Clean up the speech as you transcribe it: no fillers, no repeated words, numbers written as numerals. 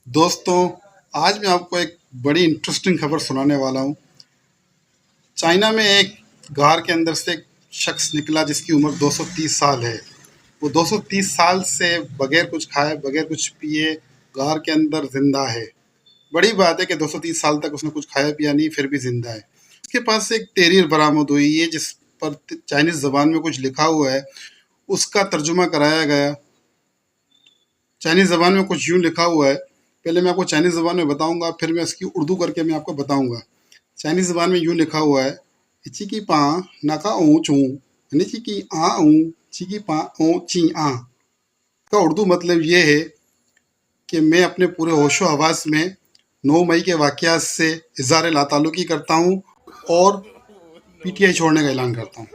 दोस्तों, आज मैं आपको एक बड़ी इंटरेस्टिंग खबर सुनाने वाला हूँ। चाइना में एक गार के अंदर से एक शख्स निकला जिसकी उम्र 230 साल है। वो 230 साल से बगैर कुछ खाए, बगैर कुछ पिए गार के अंदर ज़िंदा है। बड़ी बात है कि 230 साल तक उसने कुछ खाया पिया नहीं, फिर भी ज़िंदा है। उसके पास से एक तहरीर बरामद हुई है जिस पर चाइनीज़ ज़बान में कुछ लिखा हुआ है, उसका तर्जुमा कराया गया। चाइनीज़ ज़बान में कुछ यूँ लिखा हुआ है, पहले मैं आपको चाइनीज़ ज़बान में बताऊँगा, फिर मैं इसकी उर्दू करके मैं आपको बताऊँगा। चाइनीज़ ज़बान में यूँ लिखा हुआ है, इची की पा नाका ऊ चू निची की आ ऊ ची की पा ओ ची आ। का उर्दू मतलब ये है कि मैं अपने पूरे होशो हवास में 9 मई के वाक़यात से इज़हार लाताल्लुक़ी करता हूँ और पीटीआई छोड़ने का ऐलान करता हूँ।